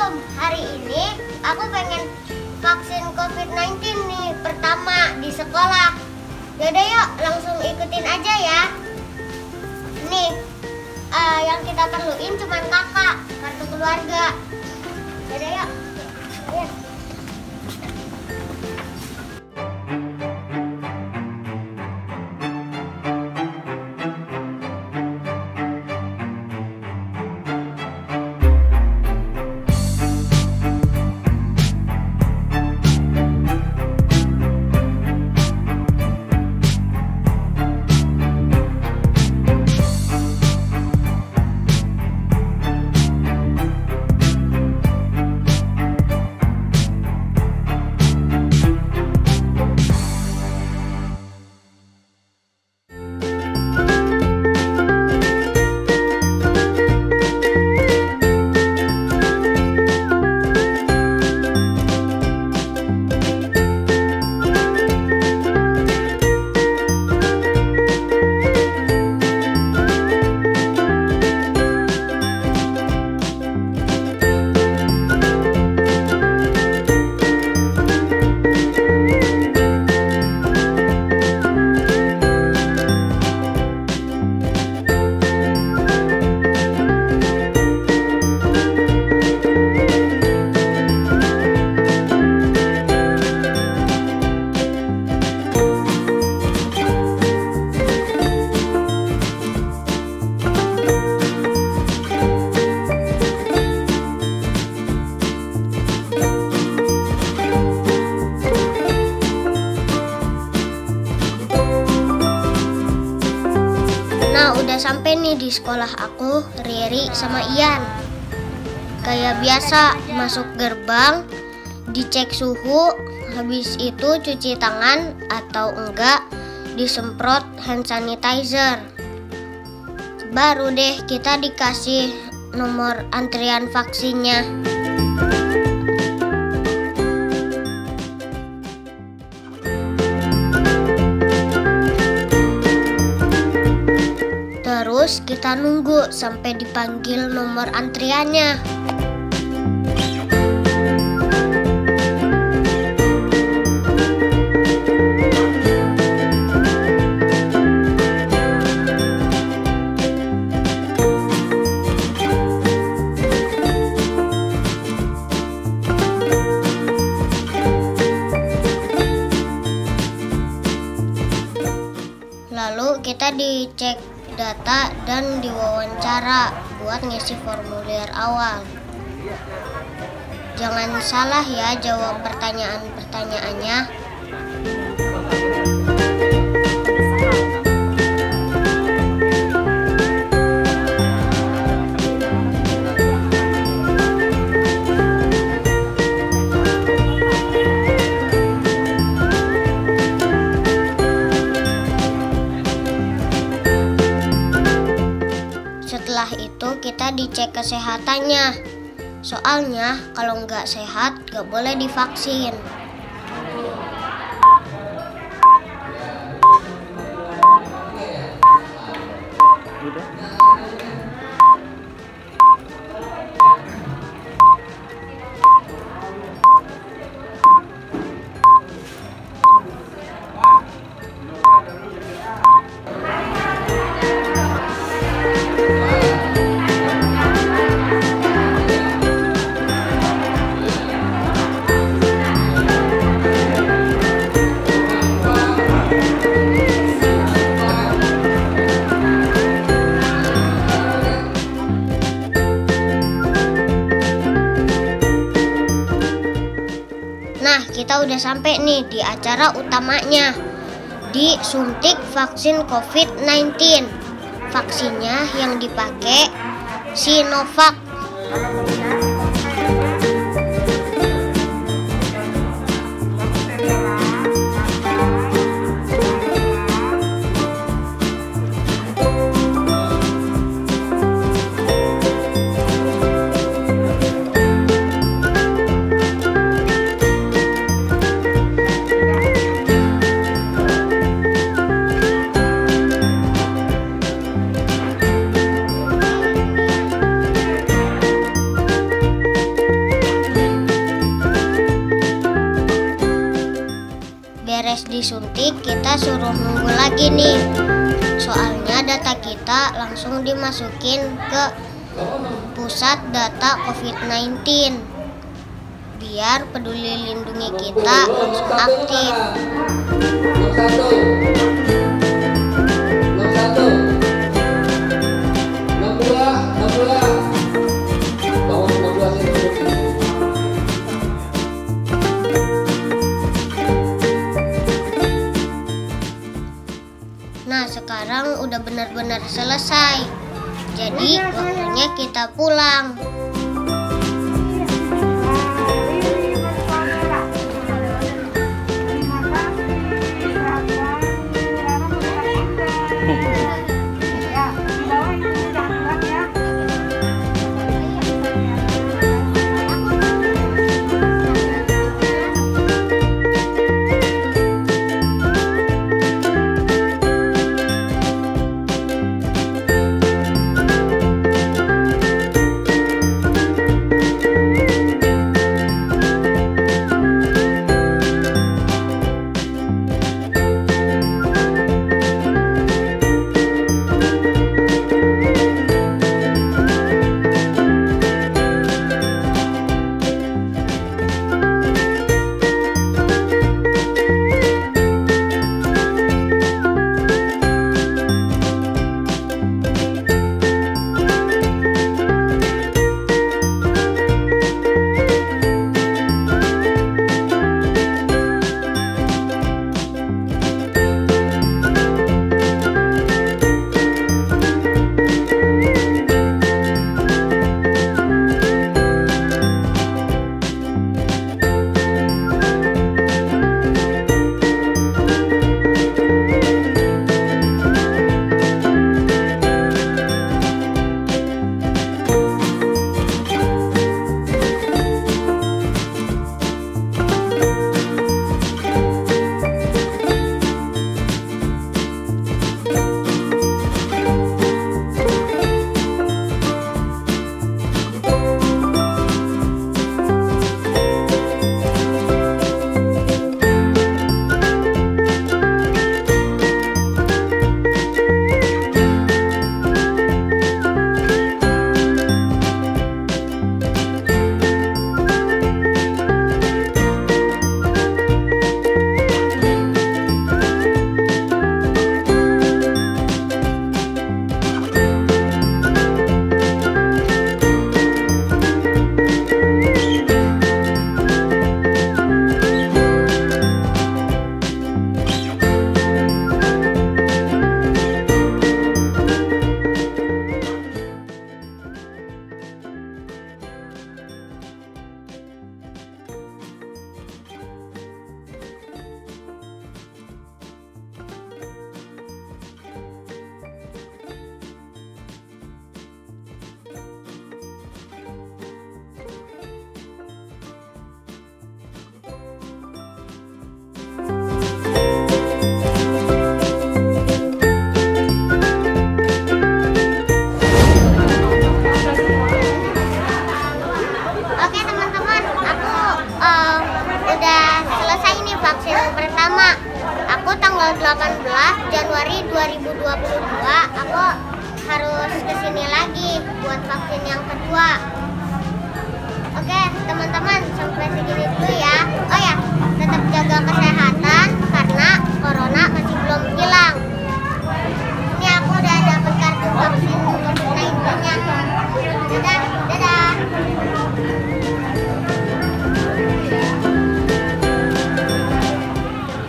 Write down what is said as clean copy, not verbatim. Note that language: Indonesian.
Assalamualaikum. Hari ini aku pengen vaksin COVID-19 nih pertama di sekolah. Yaudah yuk langsung ikutin aja ya. Nih yang kita perluin cuma kakak, kartu keluarga. Yaudah yuk. Ayo. Nah, udah sampai nih di sekolah aku, Riri sama Ian. Kayak biasa, masuk gerbang, dicek suhu, habis itu cuci tangan atau enggak, disemprot hand sanitizer. Baru deh kita dikasih nomor antrian vaksinnya. Terus kita nunggu sampai dipanggil nomor antriannya. Lalu kita dicek data dan diwawancara buat ngisi formulir awal. Jangan salah ya jawab pertanyaan-pertanyaannya. Setelah itu kita dicek kesehatannya. Soalnya kalau nggak sehat nggak boleh divaksin. Nah, kita udah sampai nih di acara utamanya, di suntik vaksin COVID-19. Vaksinnya yang dipakai Sinovac. Jadi kita suruh nunggu lagi nih. Soalnya data kita langsung dimasukin ke pusat data COVID-19 biar peduli lindungi kita langsung aktif. Nah, sekarang udah benar-benar selesai. Jadi waktunya kita pulang. vaksin pertama. Aku tanggal 18 Januari 2022 aku harus kesini lagi buat vaksin yang kedua.